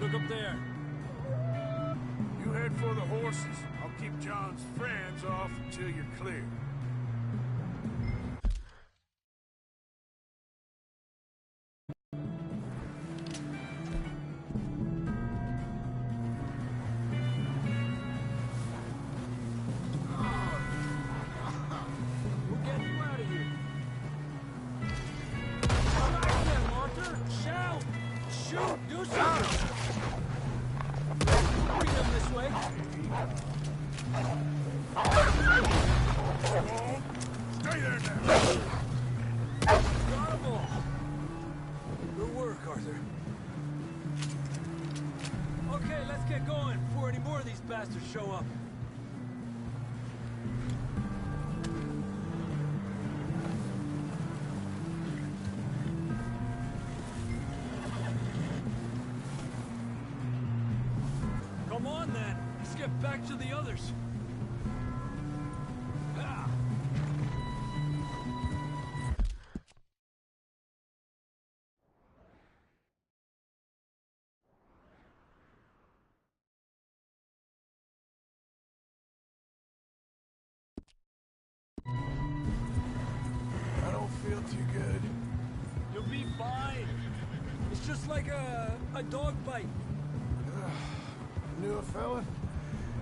Look up there. You head for the horses. I'll keep John's friends off until you're clear. We'll get you out of here. Shout them, Arthur! Shout! Shoot! Do something! Bring them this way. Come on. Stay there now. Got 'em all. Good work, Arthur. Okay, let's get going before any more of these bastards show up. Come on, then. Let's get back to the others. Ah. I don't feel too good. You'll be fine. It's just like a dog bite. Knew a fella,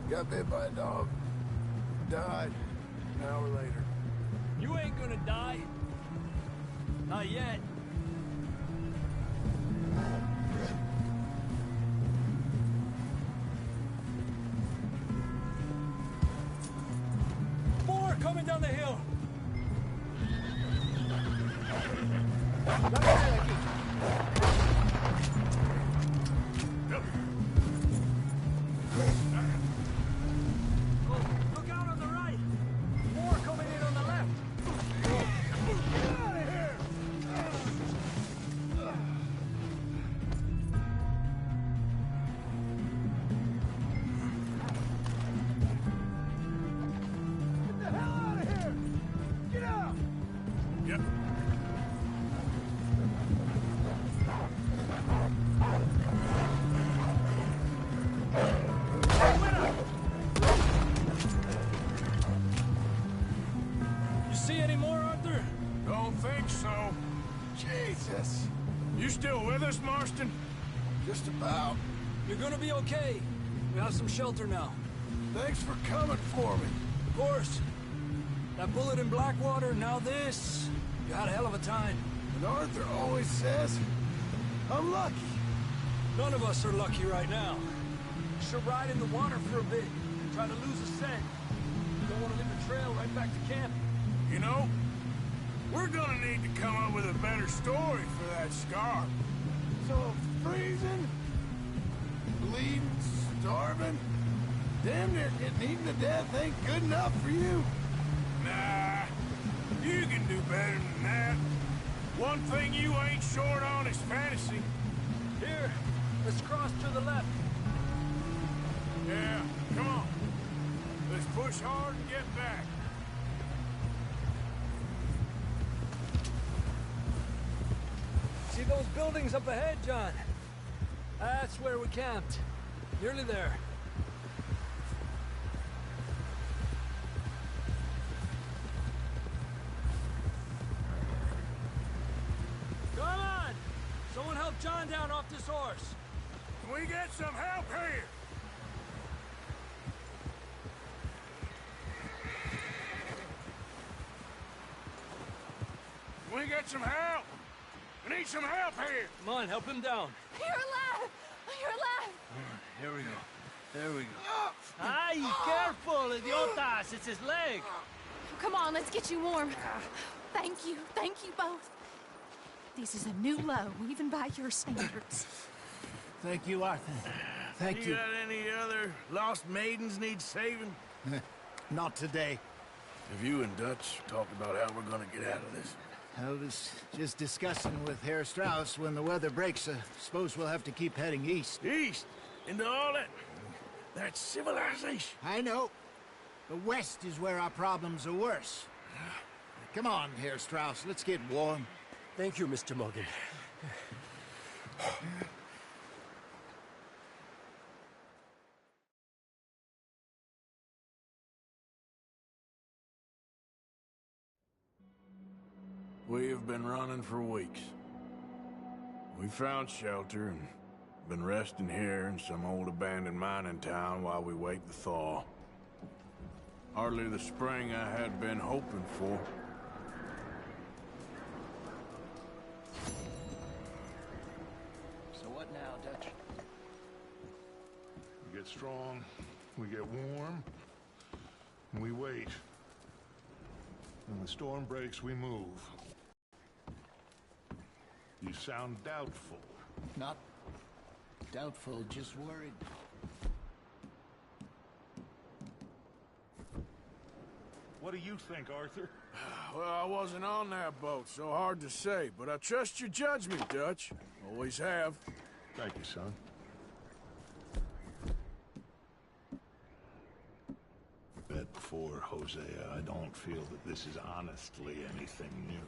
got bit by a dog, died an hour later. You ain't gonna die. Not yet. More coming down the hill. Oh, look out on the right. More coming in on the left. Get out of here. Get the hell out of here. Get out. Yep. You see any more, Arthur? Don't think so. Jesus. You still with us, Marston? Just about. You're gonna be okay. We have some shelter now. Thanks for coming for me. Of course. That bullet in Blackwater, now this. You had a hell of a time. And Arthur always says, I'm lucky. None of us are lucky right now. Should ride in the water for a bit. Try to lose a scent. Don't want to leave a trail right back to camp. You know, we're gonna need to come up with a better story for that scar. So freezing, bleeding, starving, damn near getting eaten to death ain't good enough for you. Nah, you can do better than that. One thing you ain't short on is fantasy. Here, let's cross to the left. Yeah, come on. Let's push hard and get back. See those buildings up ahead, John? That's where we camped. Nearly there. Come on! Someone help John down off this horse. Can we get some help here? Can we get some help? We need some help here. Come on, help him down. You're alive! You're alive! Here we go. There we go. Ay, careful, idiotas! It's his leg. Come on, let's get you warm. Thank you both. This is a new low, even by your standards. Thank you, Arthur. Thank you. Got any other lost maidens need saving? Not today. Have you and Dutch talked about how we're gonna get out of this? I was just discussing with Herr Strauss when the weather breaks. Suppose we'll have to keep heading east. East? Into all that civilization? I know. The west is where our problems are worse. Come on, Herr Strauss. Let's get warm. Thank you, Mr. Morgan. We have been running for weeks. We found shelter and been resting here in some old abandoned mining town while we wait the thaw. Hardly the spring I had been hoping for. So what now, Dutch? We get strong, we get warm, and we wait. When the storm breaks, we move. You sound doubtful. Not doubtful, just worried. What do you think, Arthur? Well, I wasn't on that boat, so hard to say, but I trust your judgment, Dutch. Always have. Thank you, son. Bet before, Hosea, I don't feel that this is honestly anything new.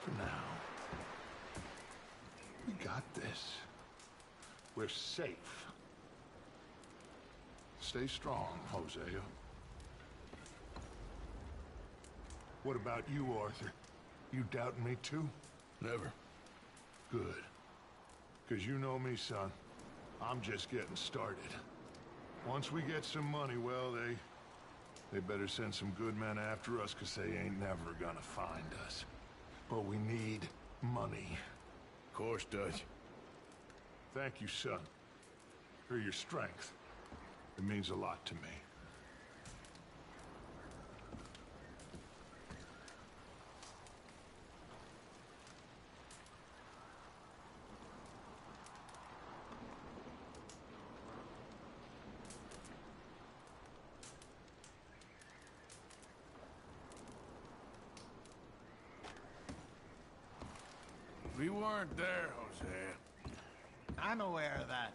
For now, we got this. We're safe. Stay strong, Hosea. What about you, Arthur? You doubting me too? Never. Good. Because you know me, son. I'm just getting started. Once we get some money, well, they better send some good men after us, because they ain't never gonna find us. But we need money. Of course, Dutch. Thank you, son, for your strength. It means a lot to me. We weren't there, Hosea. I'm aware of that.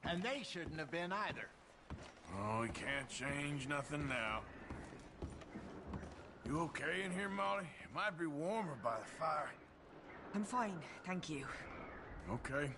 And they shouldn't have been either. Oh, we can't change nothing now. You okay in here, Molly? It might be warmer by the fire. I'm fine, thank you. Okay.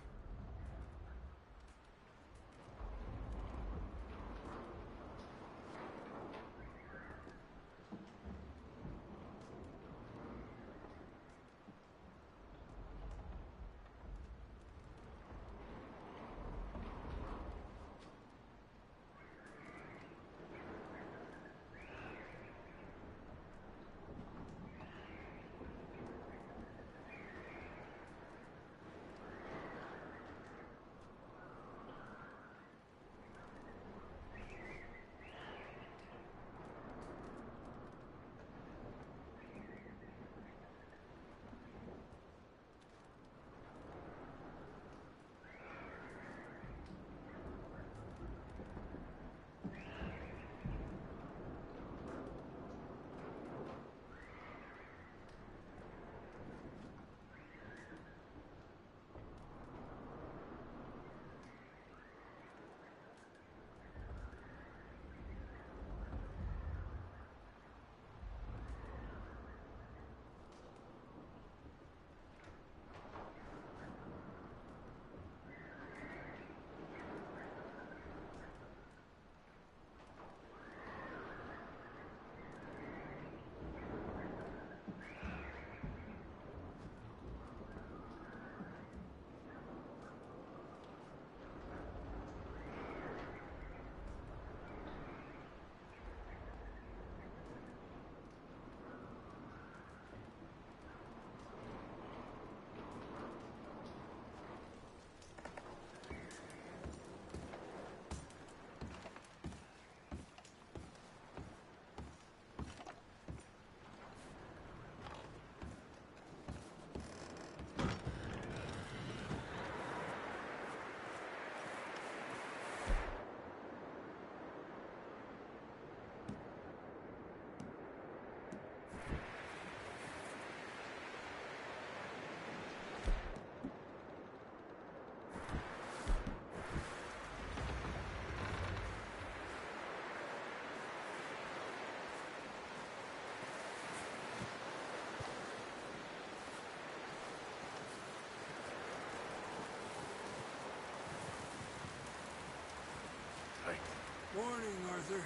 Morning, Arthur.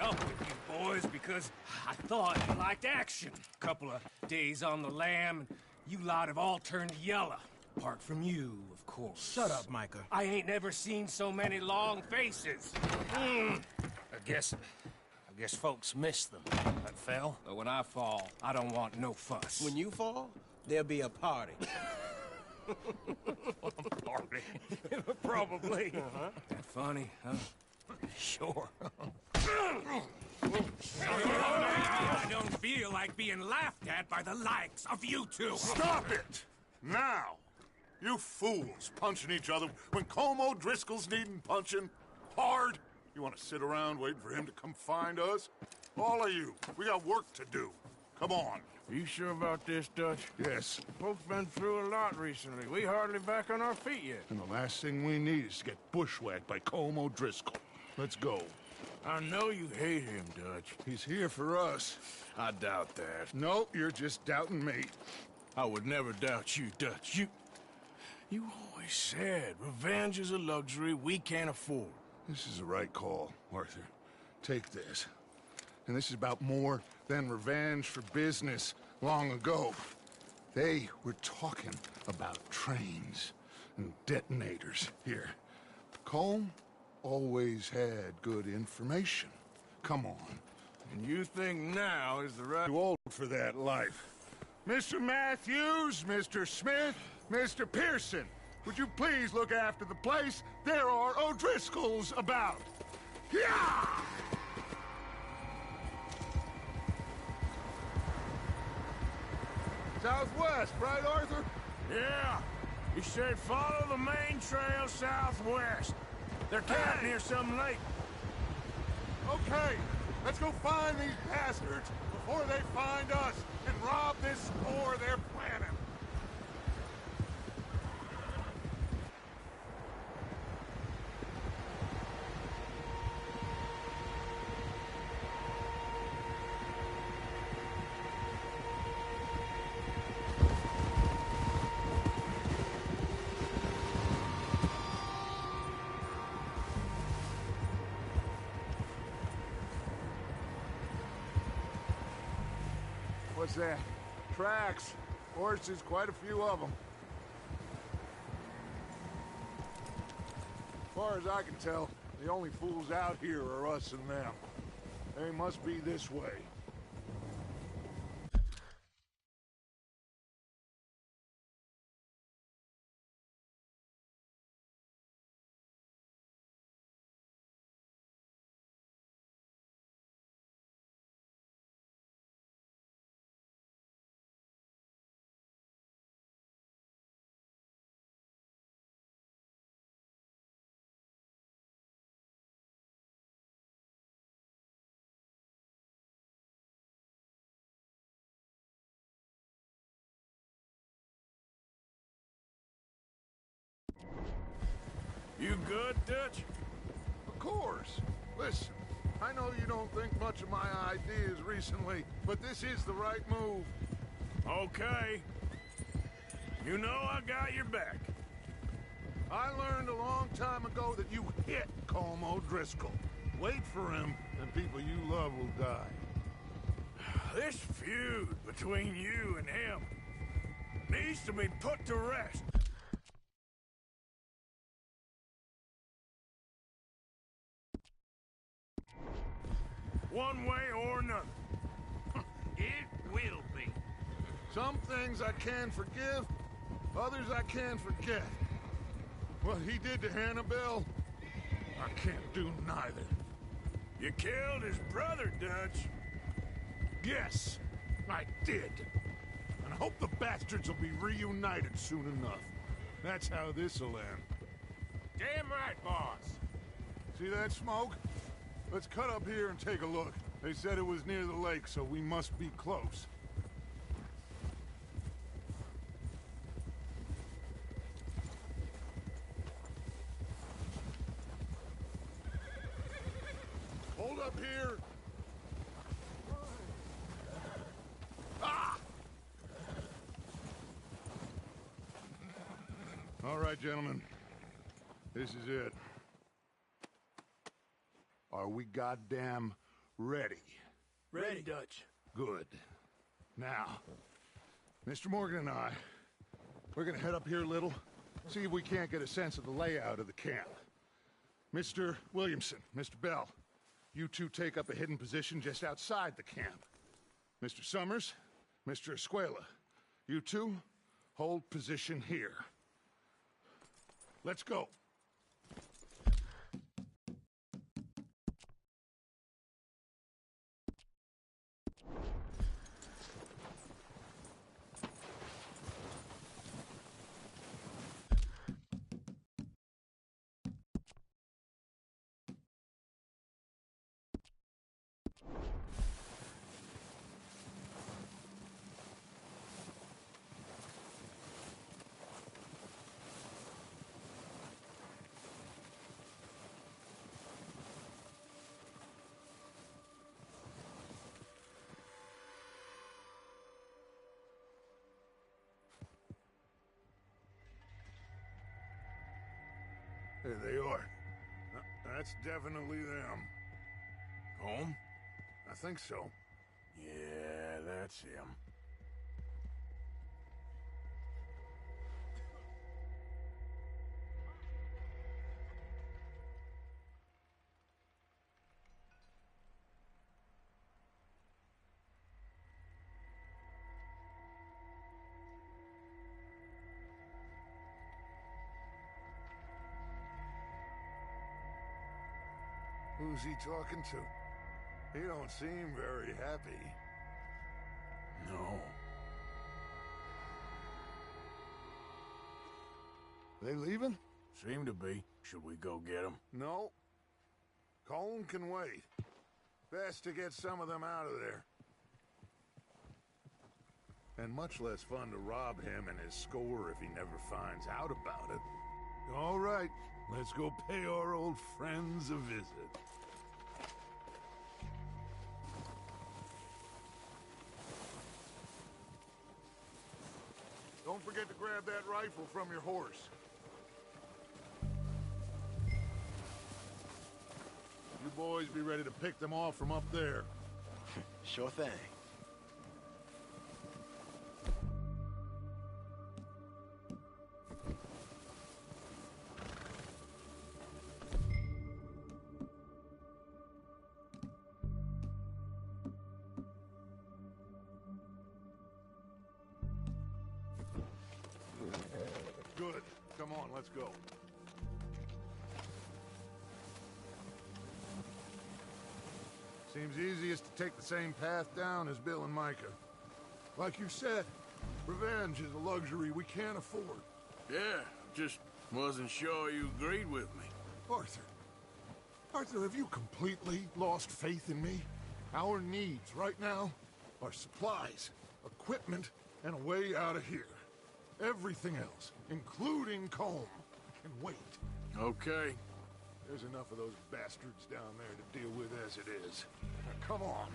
Up with you boys because I thought you liked action. Couple of days on the lam, and you lot have all turned yellow. Apart from you, of course. Shut up, Micah. I ain't never seen so many long faces. I guess folks miss them. That fell. But when I fall, I don't want no fuss. When you fall, there'll be a party. Party. Probably. That funny, huh? Sure. I don't feel like being laughed at by the likes of you two. Stop it! Now! You fools punching each other when Colm O'Driscoll's needing punching hard. You want to sit around waiting for him to come find us? All of you, we got work to do. Come on. You sure about this, Dutch? Yes. Folks been through a lot recently. We hardly back on our feet yet. And the last thing we need is to get bushwhacked by Colm O'Driscoll. Let's go. I know you hate him, Dutch. He's here for us. I doubt that. No, you're just doubting me. I would never doubt you, Dutch. You always said revenge is a luxury we can't afford. This is the right call, Arthur. Take this. And this is about more than revenge for business long ago. They were talking about trains and detonators here. Colm always had good information. Come on. And you think now is the right... Too old for that life. Mr. Matthews, Mr. Smith, Mr. Pearson, would you please look after the place? There are O'Driscolls about. Yeah! Southwest, right, Arthur? Yeah. He said follow the main trail southwest. They're camped near some lake. Okay, let's go find these bastards before they find us and rob this store they're planning. What's that? Tracks. Horses, quite a few of them. As far as I can tell, the only fools out here are us and them. They must be this way. You good, Dutch? Of course. Listen, I know you don't think much of my ideas recently, but this is the right move. Okay. You know I got your back. I learned a long time ago that you hit Colm O'Driscoll. Wait for him, and people you love will die. This feud between you and him needs to be put to rest. One way or another. It will be. Some things I can forgive, others I can't forget. What he did to Annabelle, I can't do neither. You killed his brother, Dutch. Yes, I did. And I hope the bastards will be reunited soon enough. That's how this'll end. Damn right, boss. See that smoke? Let's cut up here and take a look. They said it was near the lake, so we must be close. Hold up here. Ah! All right, gentlemen. This is it. Are we goddamn ready? Ready, Dutch. Good. Now, Mr. Morgan and I, we're gonna head up here a little, see if we can't get a sense of the layout of the camp. Mr. Williamson, Mr. Bell, you two take up a hidden position just outside the camp. Mr. Summers, Mr. Escuela, you two hold position here. Let's go. There they are. That's definitely them. Home? I think so. Yeah, that's him. Who's he talking to? He don't seem very happy. No. They leaving? Seem to be. Should we go get him? No. Colin can wait. Best to get some of them out of there. And much less fun to rob him and his score if he never finds out about it. All right, let's go pay our old friends a visit. Don't forget to grab that rifle from your horse. You boys be ready to pick them off from up there. Sure thing. Good. Come on, let's go. Seems easiest to take the same path down as Bill and Micah. Like you said, revenge is a luxury we can't afford. Yeah, just wasn't sure you agreed with me. Arthur. Arthur, have you completely lost faith in me? Our needs right now are supplies, equipment, and a way out of here. Everything else, including Colm, can wait. Okay. There's enough of those bastards down there to deal with as it is. Now, come on.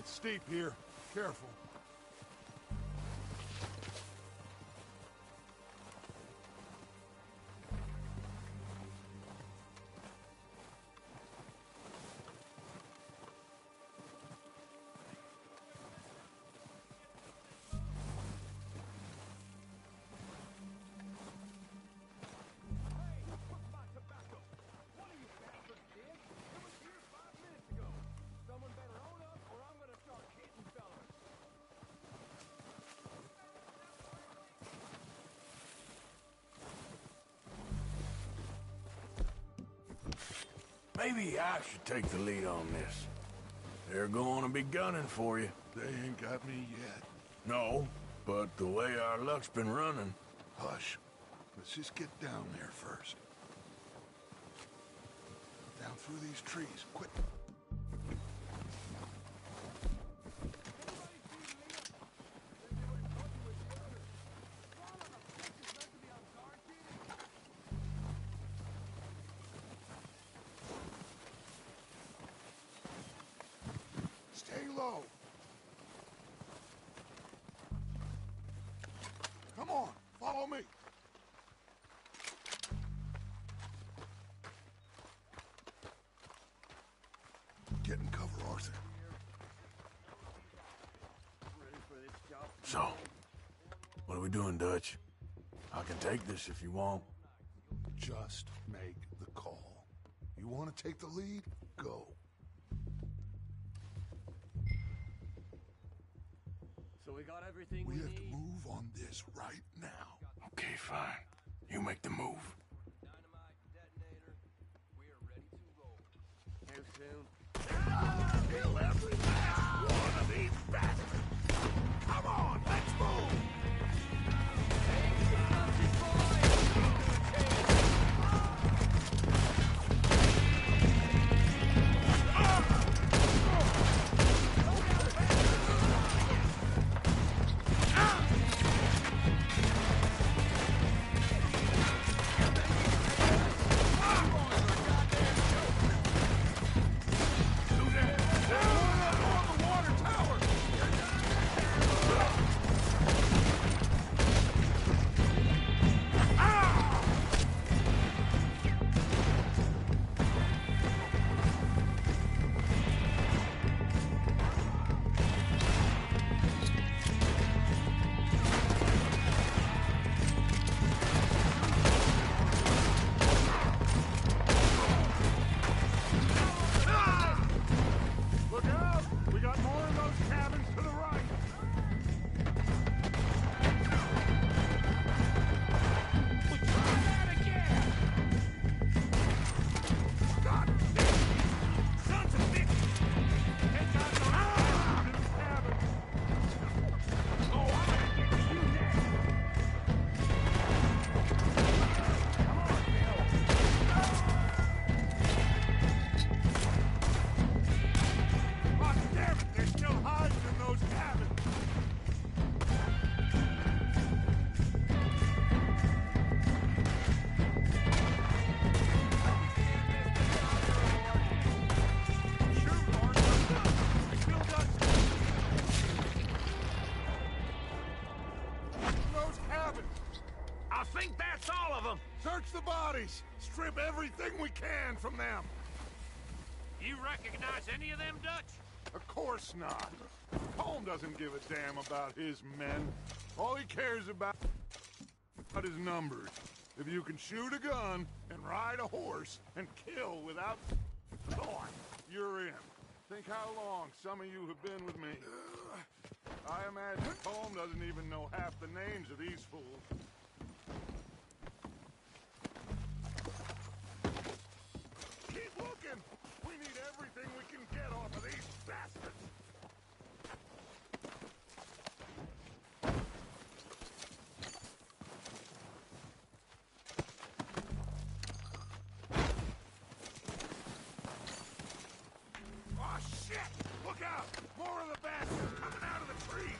It's steep here. Careful. Maybe I should take the lead on this. They're going to be gunning for you. They ain't got me yet. No, but the way our luck's been running... Hush. Let's just get down there first. Down through these trees, quick. Stay low. Come on, follow me. Get in cover, Arthur. So, what are we doing, Dutch? I can take this if you want. Just make the call. You want to take the lead? Go. So we got everything We we have to need? move on this right now. Okay, fine. You make the move. Dynamite, detonator. We are ready to roll. How soon? Kill every last one of these bastards! Come on, let's move! Look out! We got more of those cabins to the right. God damn! Sons of bitches! Heads out those cabins! Oh, I'm gonna get to you next! Come on, God damn it! They're still hiding in those cabins! Shoot, Arthur! I killed us! Those cabins! I think that's all of them! Search the bodies! Strip everything we can from them! You recognize any of them, Dutch? Of course not. Holmes doesn't give a damn about his men. All he cares about is numbers. If you can shoot a gun and ride a horse and kill without thought, you're in. Think how long some of you have been with me. I imagine Holmes doesn't even know half the names of these fools. Keep looking! We need everything we can get off of these bastards! Oh, shit! Look out! More of the bastards coming out of the trees!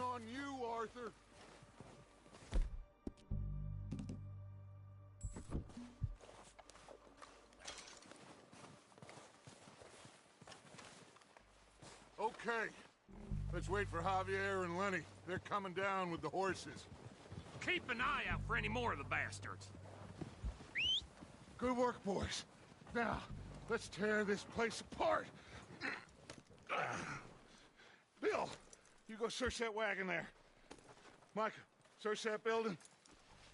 on you, Arthur. Okay. Let's wait for Javier and Lenny. They're coming down with the horses. Keep an eye out for any more of the bastards. Good work, boys. Now, let's tear this place apart. Bill, you go search that wagon there. Micah, search that building.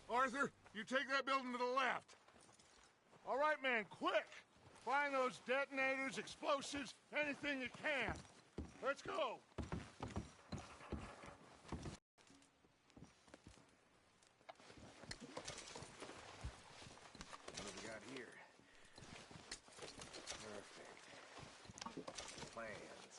Arthur, you take that building to the left. All right, man, quick. Find those detonators, explosives, anything you can. Let's go. What do we got here? Perfect. Plans.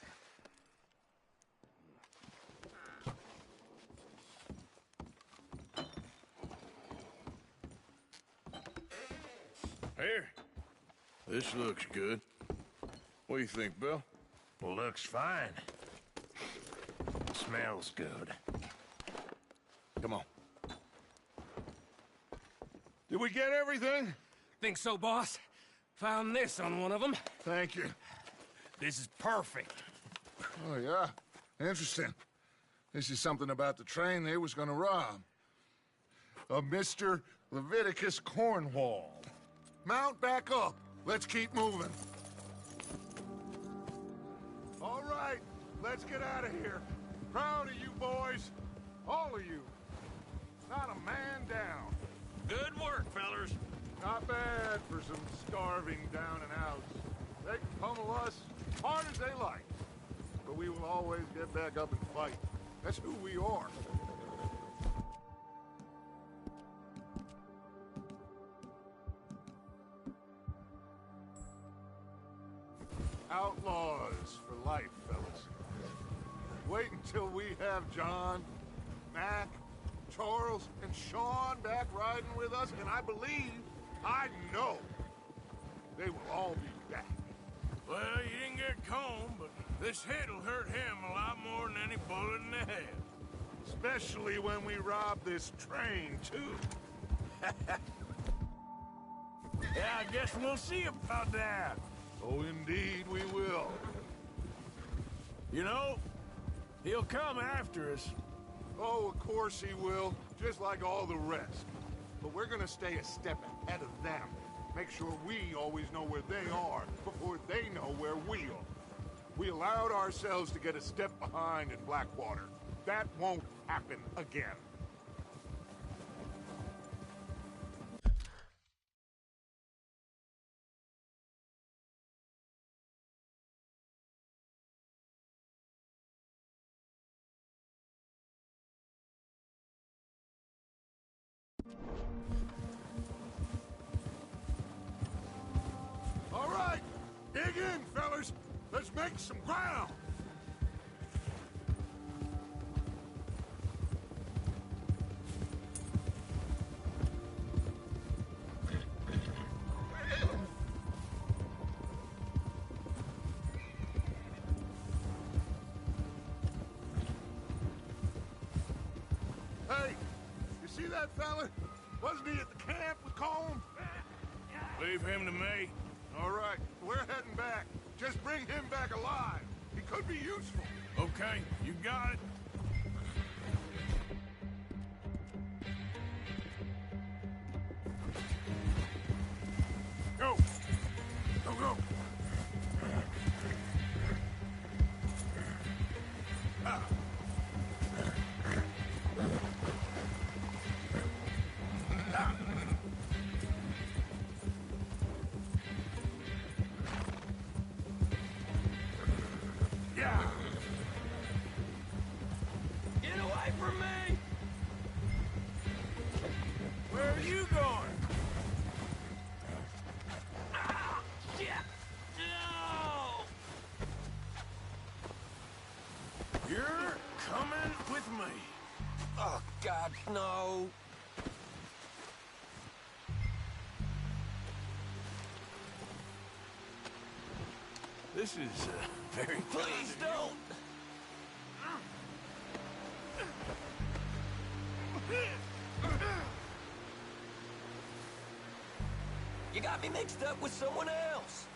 Here. This looks good. What do you think, Bill? Looks fine. Smells good. Come on. Did we get everything? Think so, boss? Found this on one of them. Thank you. This is perfect. Oh, yeah? Interesting. This is something about the train they was gonna rob. Of Mr. Leviticus Cornwall. Mount back up. Let's keep moving. All right, let's get out of here. Proud of you boys. All of you. Not a man down. Good work, fellers. Not bad for some starving down and outs. They can pummel us hard as they like. But we will always get back up and fight. That's who we are. Outlaws for life, fellas. Wait until we have John, Mac, Charles, and Sean back riding with us, and I believe, I know, they will all be back. Well, you didn't get Combe, but this hit'll hurt him a lot more than any bullet in the head. Especially when we rob this train, too. Yeah, I guess we'll see about that. Oh, indeed we will. You know, he'll come after us. Oh, of course he will, just like all the rest. But we're gonna stay a step ahead of them. Make sure we always know where they are before they know where we are. We allowed ourselves to get a step behind in Blackwater. That won't happen again. All right, dig in, fellas. Let's make some ground. Hey, you see that fella? Wasn't he at the camp with Colm? Leave him to me. All right, we're heading back. Just bring him back alive. He could be useful. Okay, you got it. Go! Go, go! Yeah! Get away from me! Where are you going? Ah, shit! No! You're coming with me. Oh, God, no. This is very Please don't. You got me mixed up with someone else.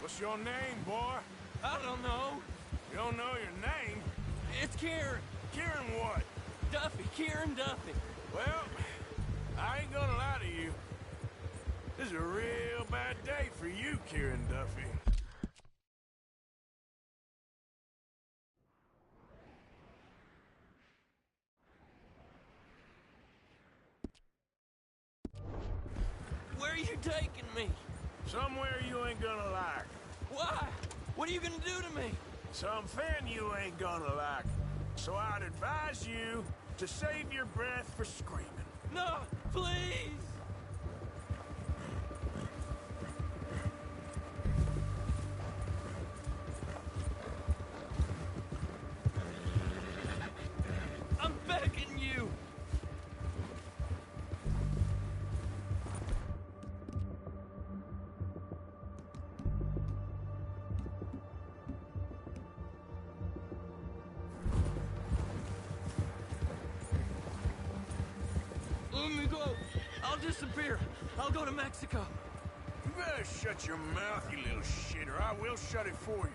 What's your name, boy? I don't know. You don't know your name? It's Kieran. Kieran what? Duffy. Kieran Duffy. Well, I ain't gonna lie to you. This is a real bad day for you, Kieran Duffy. Where are you taking me? Somewhere you ain't gonna like. Why? What are you gonna do to me? Something you ain't gonna like. So I'd advise you to save your breath for screaming. No, please! I'm begging you! Let me go. I'll disappear. I'll go to Mexico. You better shut your mouth, you little shit, or I will shut it for you.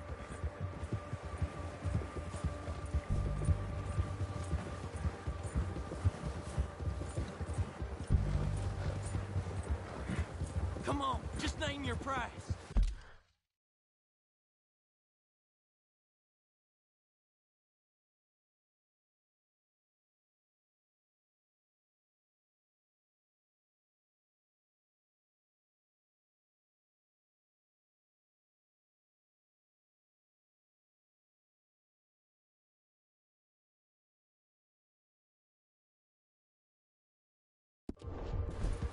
Come on, just name your price.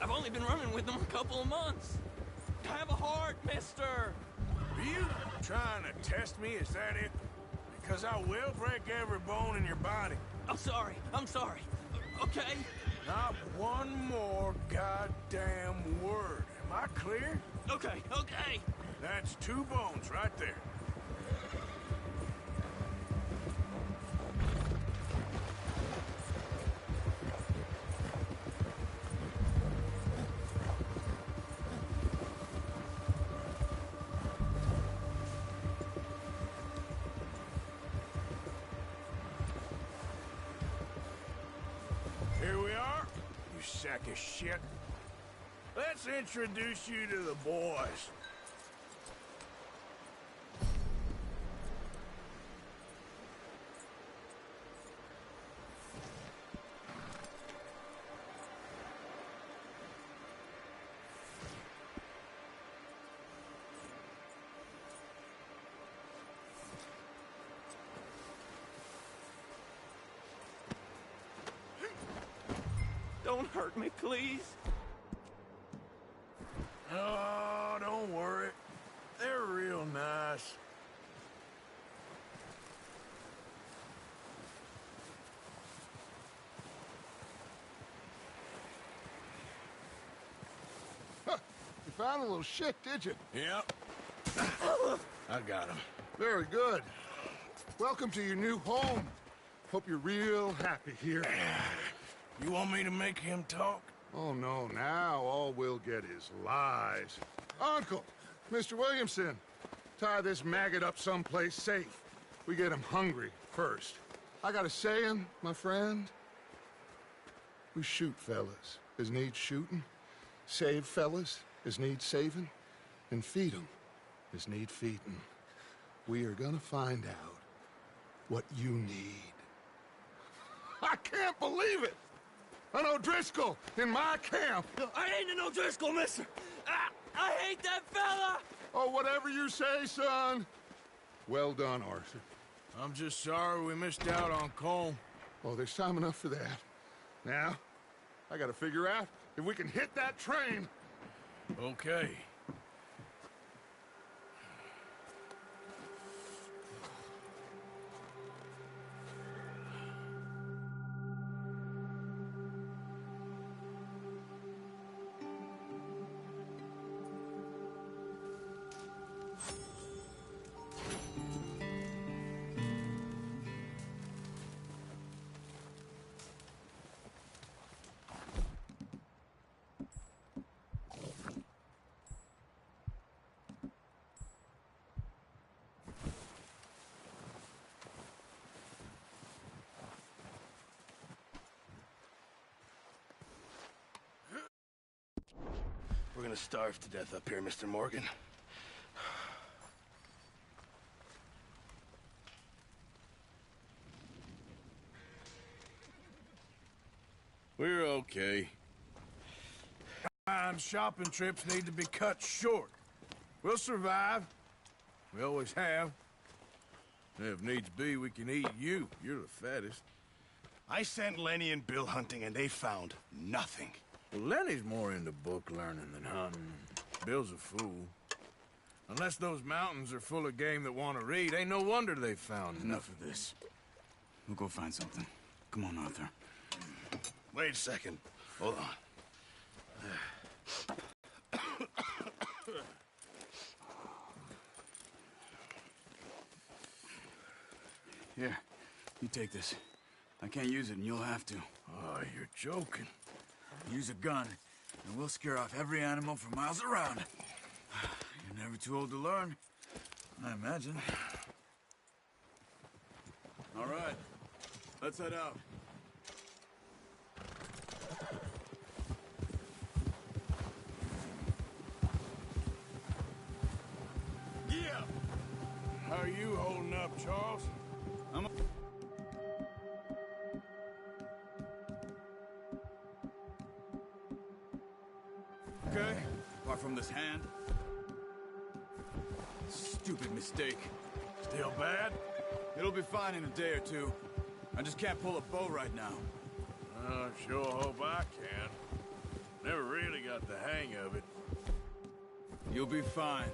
I've only been running with them a couple of months. Have a heart, mister. Are you trying to test me? Is that it? Because I will break every bone in your body. I'm sorry. I'm sorry. Okay? Not one more goddamn word. Am I clear? Okay, okay. That's 2 bones right there. Here we are, you sack of shit. Let's introduce you to the boys. Don't hurt me, please. Oh, don't worry. They're real nice. You found a little shit, did you? Yep. I got him. Very good. Welcome to your new home. Hope you're real happy here. You want me to make him talk? Oh, no, now all we'll get is lies. Uncle, Mr. Williamson, tie this maggot up someplace safe. We get him hungry first. I got a saying, my friend. We shoot fellas as need shooting, save fellas as need saving, and feed 'em as need feeding. We are gonna find out what you need. I can't believe it! An O'Driscoll in my camp! I ain't an O'Driscoll, mister! I hate that fella! Oh, whatever you say, son. Well done, Arthur. I'm just sorry we missed out on Colm. Oh, there's time enough for that. Now, I gotta figure out if we can hit that train. Okay. gonna starve to death up here, Mr. Morgan. We're okay. Time shopping trips need to be cut short. We'll survive. We always have. If needs be, we can eat you. You're the fattest. I sent Lenny and Bill hunting, and they found nothing. Well, Lenny's more into book learning than hunting. Bill's a fool. Unless those mountains are full of game that want to read, ain't no wonder they found Enough of this. We'll go find something. Come on, Arthur. Wait a second. Hold on. Here, you take this. I can't use it, and you'll have to. Oh, you're joking. Use a gun, and we'll scare off every animal for miles around. You're never too old to learn, I imagine. All right, let's head out. Yeah! How are you holding up, Charles? Okay, apart from this hand. Stupid mistake. Still bad? It'll be fine in a day or two. I just can't pull a bow right now. I sure hope I can. Never really got the hang of it. You'll be fine.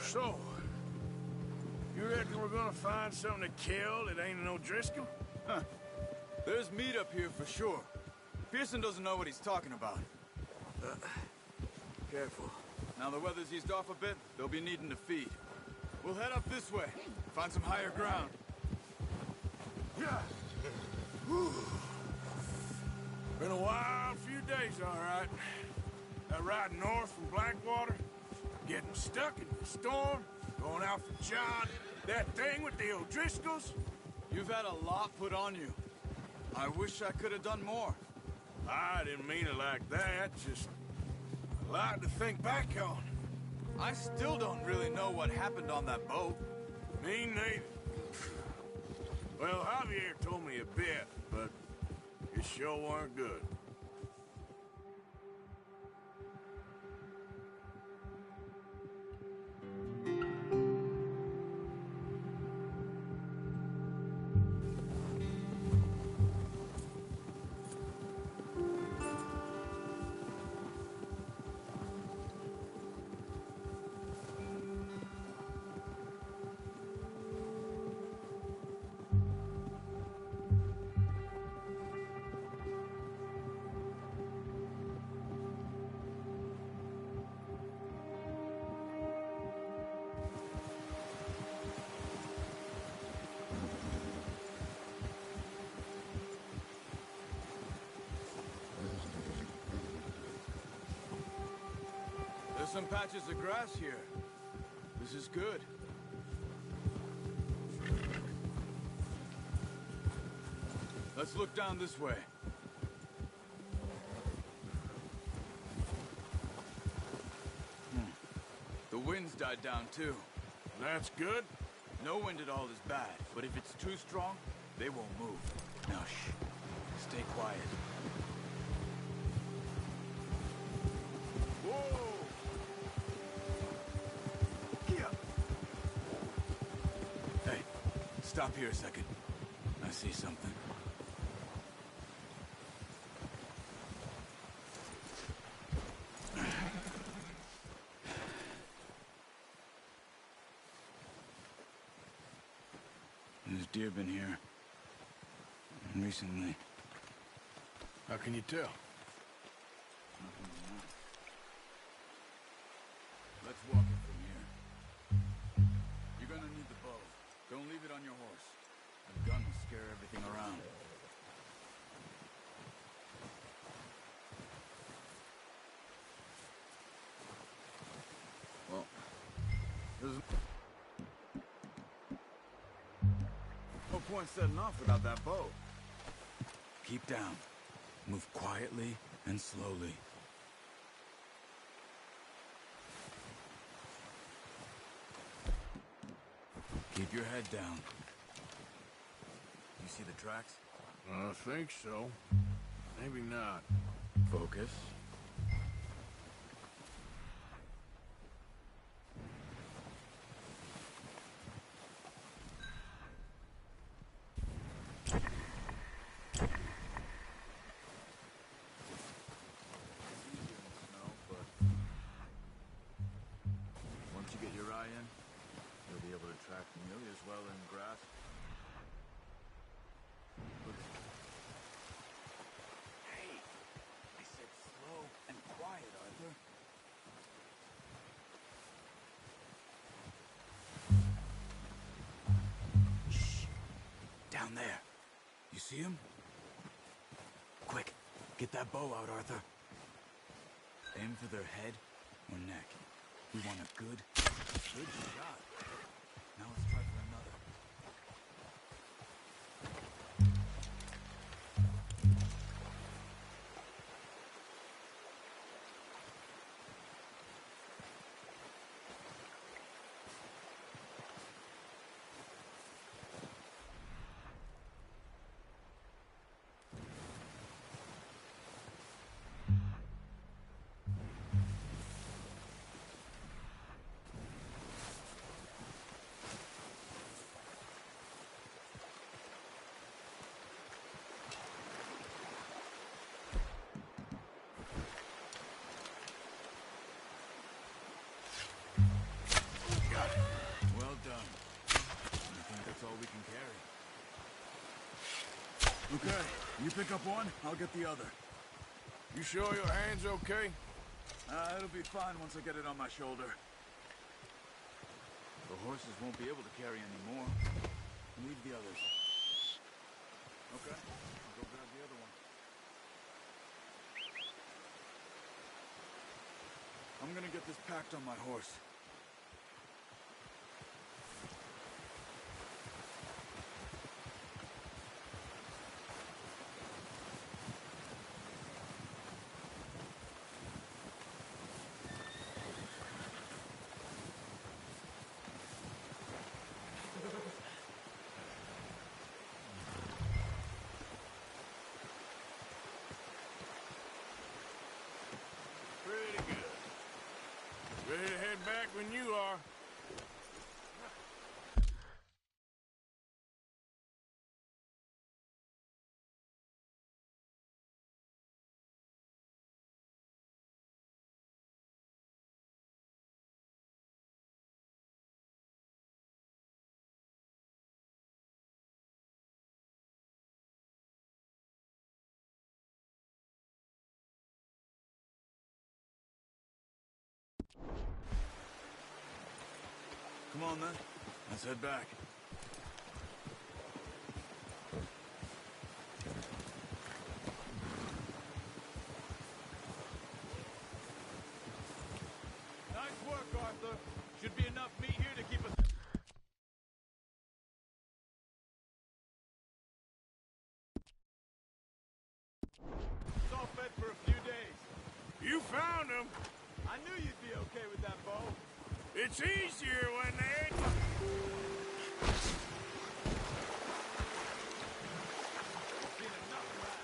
So, you reckon we're gonna find something to kill that ain't no Driscoll? Huh. There's meat up here for sure. Pearson doesn't know what he's talking about. Careful. Now the weather's eased off a bit, they'll be needing to feed. We'll head up this way, find some higher ground. Yeah. Whew. Been a wild few days, all right. That ride north from Blackwater, getting stuck in the storm, going out for John, that thing with the O'Driscolls. You've had a lot put on you. I wish I could have done more. I didn't mean it like that, just a lot to think back on. I still don't really know what happened on that boat. Me neither. Well, Javier told me a bit, but it sure weren't good. There's some patches of grass here. This is good. Let's look down this way. The wind's died down too. That's good. No wind at all is bad, but if it's too strong, they won't move. Now shh. Stay quiet. Whoa! Hey, stop here a second. I see something. There's deer been here. Recently. How can you tell? Let's walk it from here. You're gonna need the bow. Don't leave it on your horse. The gun will scare everything around. Well, there's no point setting off without that bow. Keep down. Move quietly and slowly. Keep your head down. You see the tracks? I think so. Maybe not. Focus. Once you get your eye in, you'll be able to track nearly as well in grass. Hey, I said slow and quiet, Arthur. Shh. Down there. You see him? Quick, get that bow out, Arthur. Aim for their head or neck. We want a good shot. Now let's try for another. Well done. I think that's all we can carry. Okay, you pick up one, I'll get the other. You sure your hand's okay? It'll be fine once I get it on my shoulder. The horses won't be able to carry any more. Leave the others. Okay, I'll go grab the other one. I'm gonna get this packed on my horse. Pretty good. Ready to head back when you are. Come on then, let's head back. Nice work, Arthur. Should be enough meat here to keep us... Soft fed for a few days. You found him. I knew you'd be okay with that bow. It's easier when they ain't... Seen enough of that.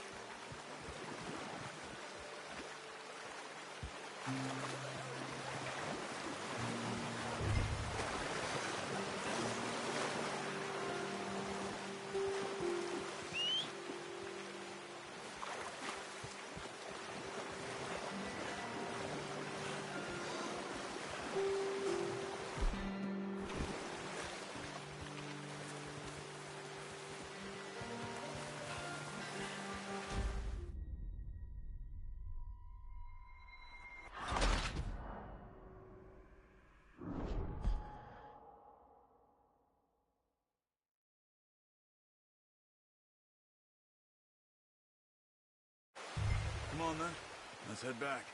Come on then, let's head back.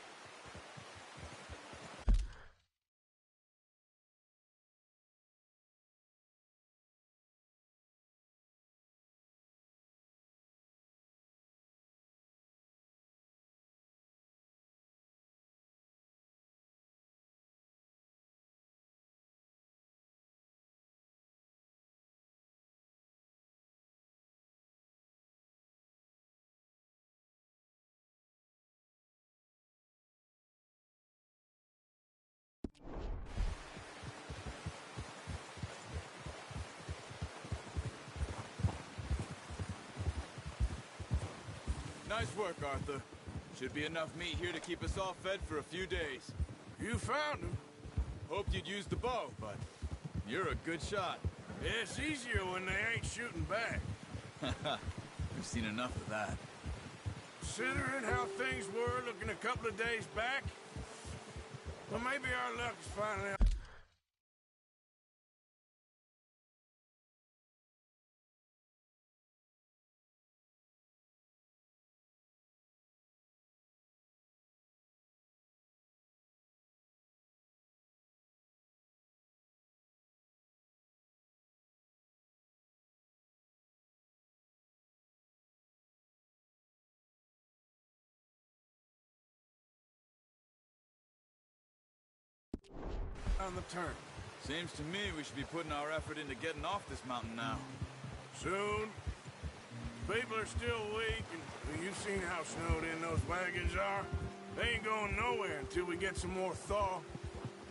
Nice work, Arthur. Should be enough meat here to keep us all fed for a few days. You found him. Hoped you'd use the bow, but you're a good shot. It's easier when they ain't shooting back. We've seen enough of that. Considering how things were looking a couple of days back, well, maybe our luck is finally out. On the turn. Seems to me we should be putting our effort into getting off this mountain now. Soon. People are still weak, and you've seen how snowed in those wagons are. They ain't going nowhere until we get some more thaw.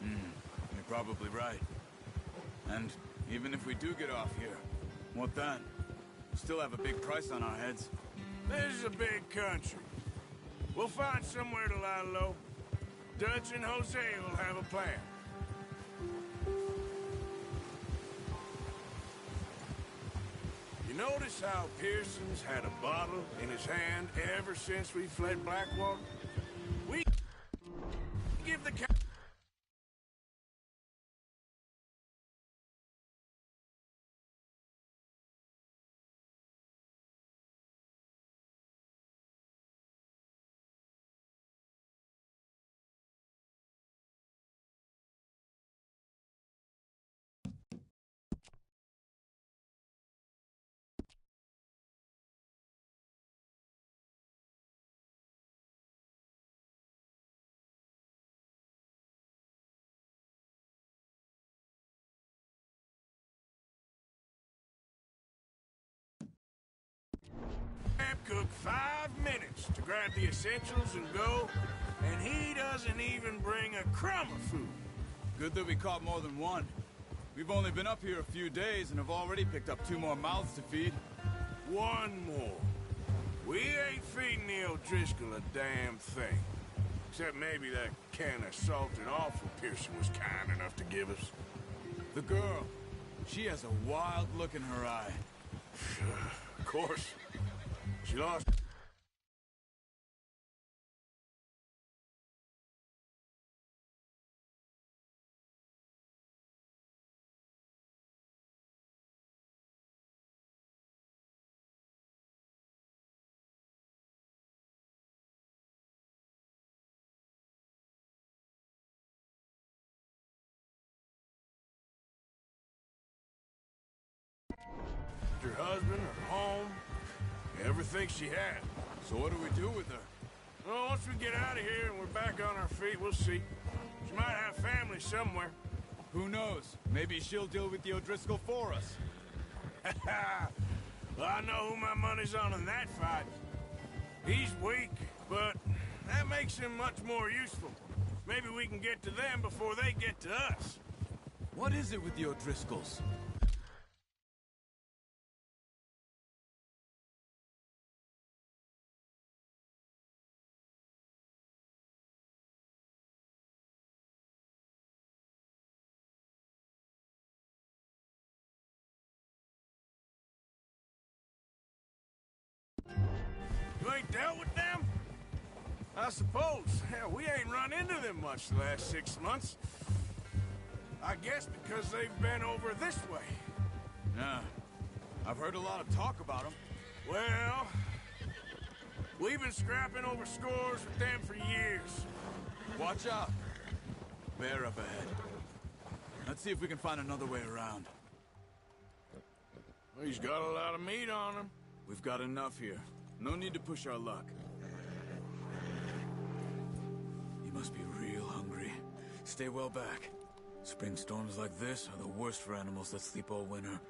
You're probably right. And even if we do get off here, what then? We still have a big price on our heads. This is a big country. We'll find somewhere to lie low. Dutch and Jose will have a plan. You notice how Pearson's had a bottle in his hand ever since we fled Blackwater? We give the cook 5 minutes to grab the essentials and go, and he doesn't even bring a crumb of food. Good that we caught more than one. We've only been up here a few days and have already picked up 2 more mouths to feed. One more. We ain't feeding the O'Driscoll a damn thing. Except maybe that can of salted offal Pearson was kind enough to give us. The girl, she has a wild look in her eye. Of course. She lost. Her husband, her home, everything she had. So what do we do with her? Well, once we get out of here and we're back on our feet, we'll see. She might have family somewhere. Who knows? Maybe she'll deal with the O'Driscoll for us. Well, I know who my money's on in that fight. He's weak, but that makes him much more useful. Maybe we can get to them before they get to us. What is it with the O'Driscolls? You ain't dealt with them? I suppose. Hell, we ain't run into them much the last 6 months. I guess because they've been over this way. Yeah. I've heard a lot of talk about them. Well, we've been scrapping over scores with them for years. Watch out. Bear up ahead. Let's see if we can find another way around. Well, he's got a lot of meat on him. We've got enough here. No need to push our luck. He must be real hungry. Stay well back. Spring storms like this are the worst for animals that sleep all winter.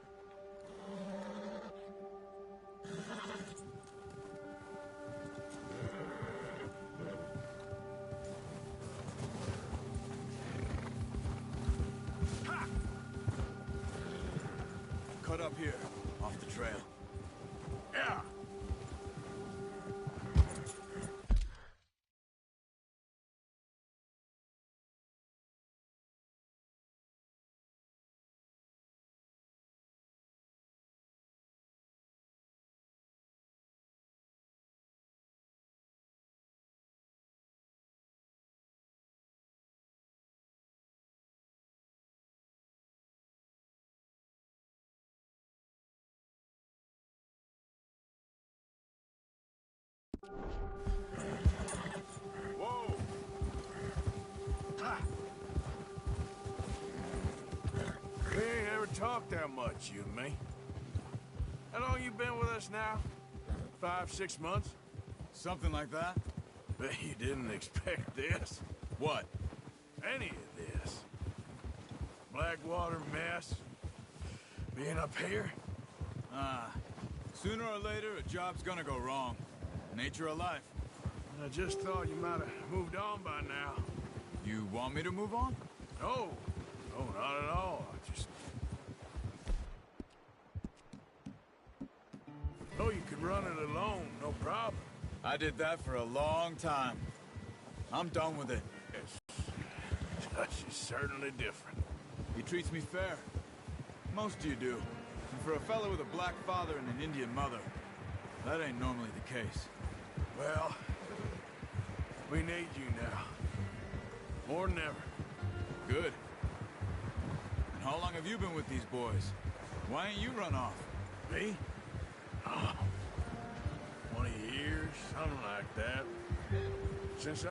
Ha! Cut up here, off the trail. Yeah. talk that much, you and me. How long you been with us now? 5, 6 months? Something like that? Bet you didn't expect this. What? Any of this. Blackwater mess. Being up here. Sooner or later, a job's gonna go wrong. Nature of life. I just thought you might have moved on by now. You want me to move on? No. No, not at all. I just... Oh, you could run it alone, no problem. I did that for a long time. I'm done with it. Yes. She's certainly different. He treats me fair. Most of you do. And for a fellow with a black father and an Indian mother, that ain't normally the case. Well, we need you now. More than ever. Good. And how long have you been with these boys? Why ain't you run off? Me? Oh, 20 years, something like that. Since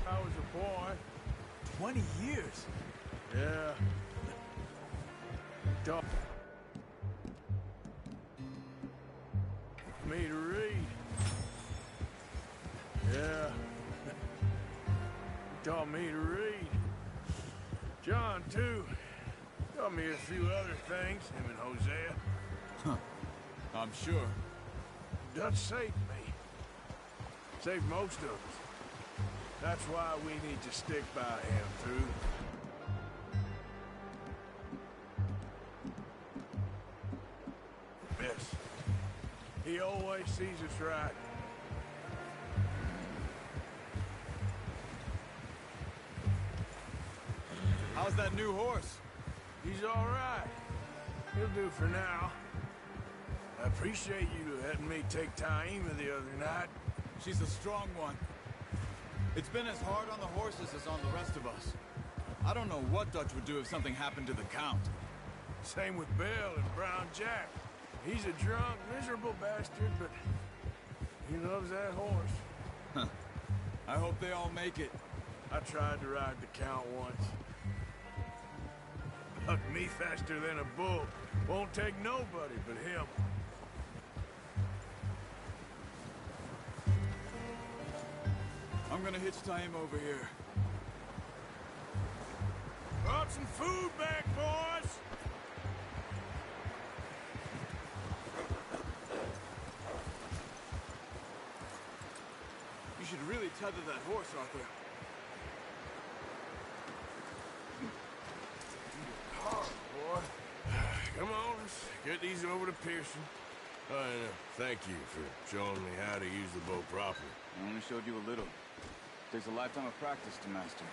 I was a boy. 20 years? Yeah. Taught me to read. Yeah. Taught me to read. John, too. Taught me a few other things, him and Hosea. Huh. I'm sure. Dutch saved me. Saved most of us. That's why we need to stick by him through. Yes. He always sees us right. How's that new horse? He's all right. He'll do for now. I appreciate you letting me take Taima the other night. She's a strong one. It's been as hard on the horses as on the rest of us. I don't know what Dutch would do if something happened to the Count. Same with Bill and Brown Jack. He's a drunk, miserable bastard, but he loves that horse. Huh. I hope they all make it. I tried to ride the Count once. Bucked me faster than a bull. Won't take nobody but him. I'm gonna hitch Taima over here. Brought some food back, boys! You should really tether that horse, Arthur. Boy. Come on, let's get these over to Pearson. Thank you for showing me how to use the bow properly. I only showed you a little. Takes a lifetime of practice to master.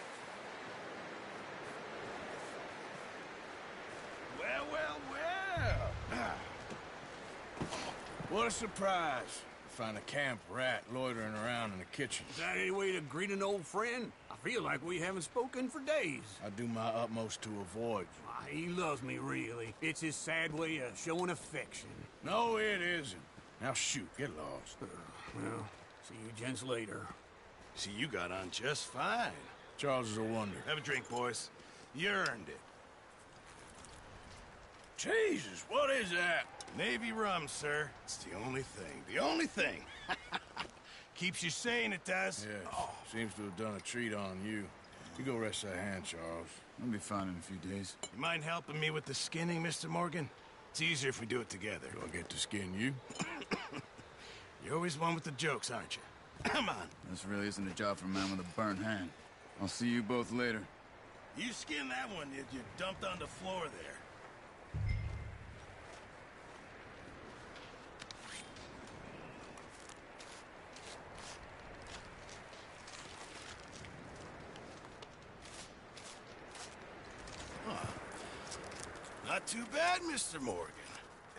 Well, well, well! What a surprise. Find a camp rat loitering around in the kitchen. Is that any way to greet an old friend? I feel like we haven't spoken for days. I do my utmost to avoid you. Why, he loves me, really. It's his sad way of showing affection. No, it isn't. Now shoot, get lost. Well, see you gents later. See, you got on just fine. Charles is a wonder. Have a drink, boys. You earned it. Jesus, what is that? Navy rum, sir. It's the only thing. The only thing. Keeps you sane, it does. Yes, seems to have done a treat on you. You go rest that hand, Charles. I'll be fine in a few days. You mind helping me with the skinning, Mr. Morgan? It's easier if we do it together. Do I get to skin you? You're always one with the jokes, aren't you? Come on. This really isn't a job for a man with a burnt hand. I'll see you both later. You skinned that one you dumped on the floor there. Not too bad, Mr. Morgan.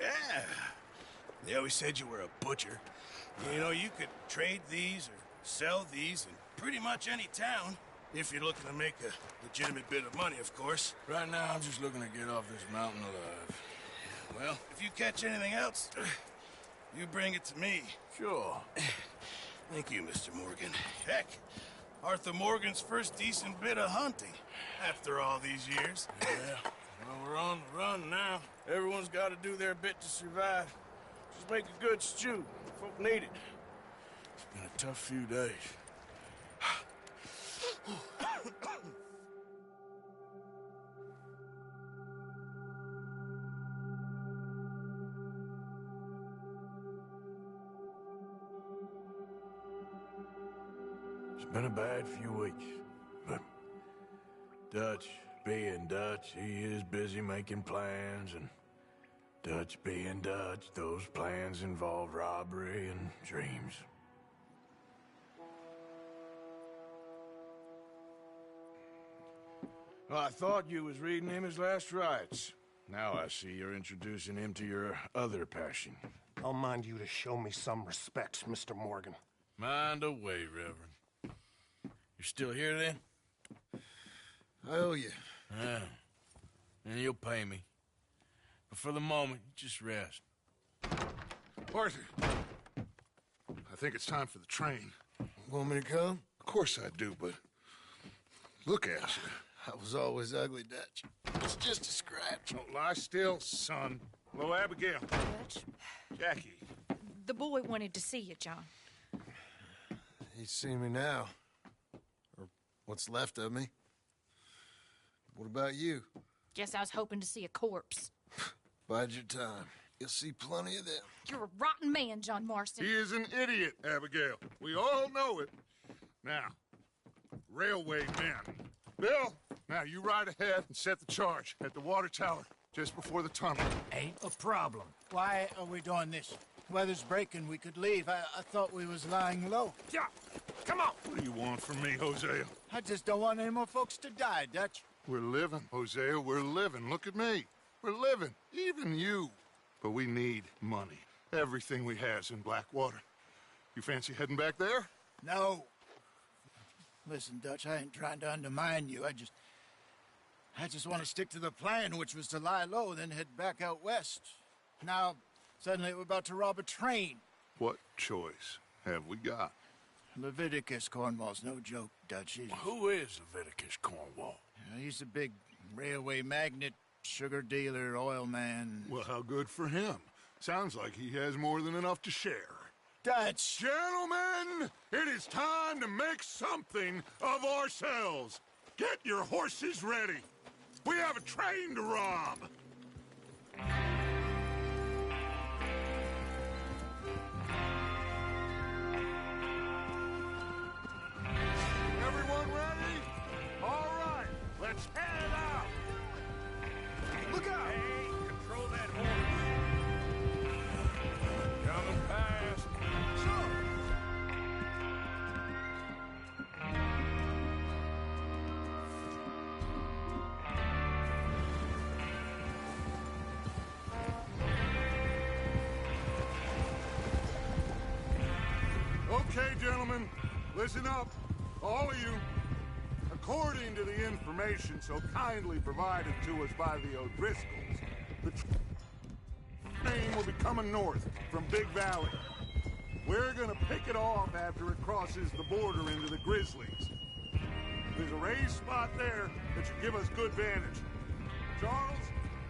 Yeah. They always said you were a butcher. You know, you could trade these or sell these in pretty much any town. If you're looking to make a legitimate bit of money, of course. Right now, I'm just looking to get off this mountain alive. Well, if you catch anything else, you bring it to me. Sure. Thank you, Mr. Morgan. Heck, Arthur Morgan's first decent bit of hunting after all these years. Yeah, well, we're on the run now. Everyone's got to do their bit to survive. Just make a good stew. Folk need it. It's been a tough few days. It's been a bad few weeks, but Dutch being Dutch, he is busy making plans, and Dutch being Dutch, those plans involve robbery and dreams. Well, I thought you was reading him his last rites. Now I see you're introducing him to your other passion. I'll mind you to show me some respect, Mr. Morgan. Mind away, Reverend. You're still here, then? I owe you. Yeah. And you'll pay me. But for the moment, just rest. Arthur, I think it's time for the train. Want me to come? Of course I do, but look at you. I was always ugly, Dutch. It's just a scratch. Don't lie still, son. Hello, Abigail. Dutch, Jackie. the boy wanted to see you, John. He's seen me now. Or what's left of me. What about you? Guess I was hoping to see a corpse. Bide your time. You'll see plenty of them. You're a rotten man, John Marston. He is an idiot, Abigail. We all know it. Now, railway men. Bill, now you ride ahead and set the charge at the water tower just before the tunnel. Ain't a problem. Why are we doing this? Weather's breaking. We could leave. I thought we was lying low. Yeah, come on. What do you want from me, Hosea? I just don't want any more folks to die, Dutch. We're living, Hosea. We're living. Look at me. We're living. Even you. But we need money. Everything we has in Blackwater. You fancy heading back there? No. Listen, Dutch, I ain't trying to undermine you. I just want to stick to the plan, which was to lie low, then head back out west. Now, suddenly we're about to rob a train. What choice have we got? Leviticus Cornwall's no joke, Dutch. Who is Leviticus Cornwall? He's a big railway magnate, sugar dealer, oil man. Well, how good for him. Sounds like he has more than enough to share. Dutch! Gentlemen, it is time to make something of ourselves. Get your horses ready. We have a train to rob. Everyone ready? All right, let's head out. Look out! Hey, control that horse. Coming past. Okay, gentlemen, listen up, all of you. According to the information so kindly provided to us by the O'Driscolls, the train will be coming north from Big Valley. We're gonna pick it off after it crosses the border into the Grizzlies. There's a raised spot there that should give us good vantage. Charles,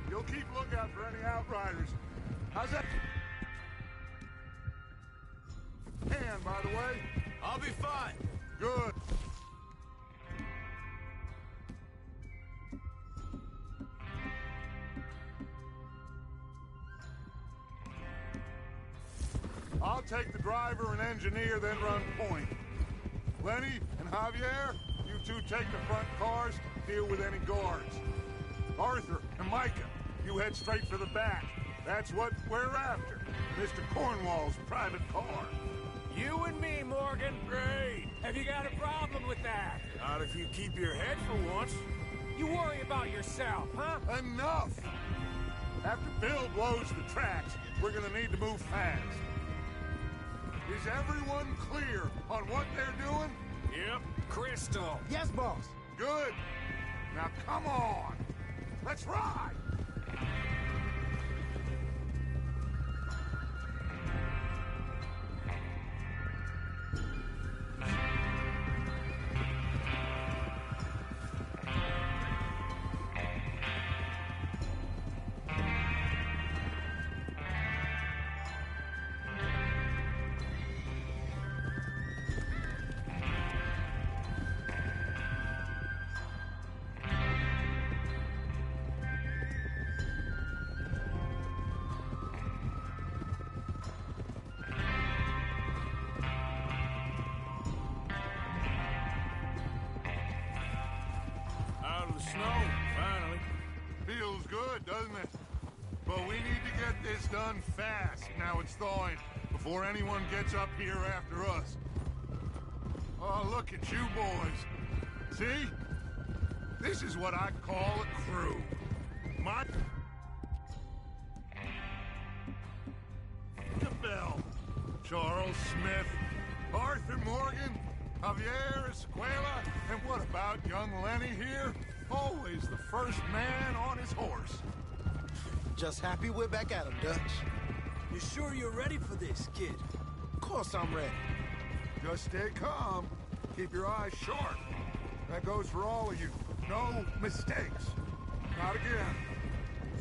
you'll keep lookout for any outriders. How's that? And, by the way, I'll be fine. good. I'll take the driver and engineer, then run point. Lenny and Javier, you two take the front cars, deal with any guards. Arthur and Micah, you head straight for the back. That's what we're after. Mr. Cornwall's private car. You and me, Morgan. Great. Have you got a problem with that? Not if you keep your head for once. You worry about yourself, huh? Enough! After Bill blows the tracks, we're gonna need to move fast. Is everyone clear on what they're doing? Yep. Crystal. Yes, boss. Good. Now come on. Let's ride. snow, finally. Feels good, doesn't it? But we need to get this done fast. Now it's thawing, before anyone gets up here after us. Oh, look at you boys. See? This is what I call a crew. My... Bell, Charles Smith, Arthur Morgan, Javier Escuela, and what about young Lenny here? Always the first man on his horse. Just happy we're back at him, Dutch. You sure you're ready for this, kid? Of course I'm ready. Just stay calm. Keep your eyes sharp. That goes for all of you. No mistakes. Not again.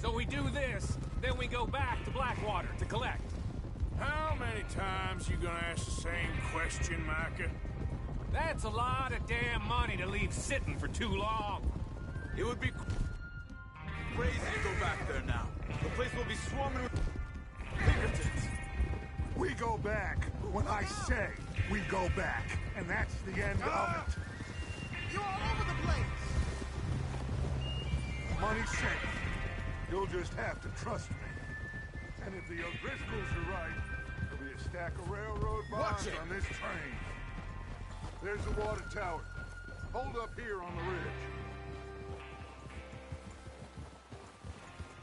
So we do this, then we go back to Blackwater to collect. How many times you gonna ask the same question, Micah? That's a lot of damn money to leave sitting for too long. It would be crazy to go back there now. The place will be swarming with Pinkertons. We go back when I say we go back. And that's the end of it. You're all over the place! Money's safe. You'll just have to trust me. And if the O'Driscolls are right, there'll be a stack of railroad bonds on this train. There's the water tower. Hold up here on the ridge.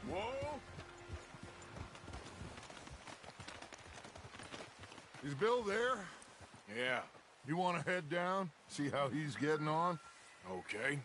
Whoa! Is Bill there? Yeah. You want to head down? See how he's getting on? Okay.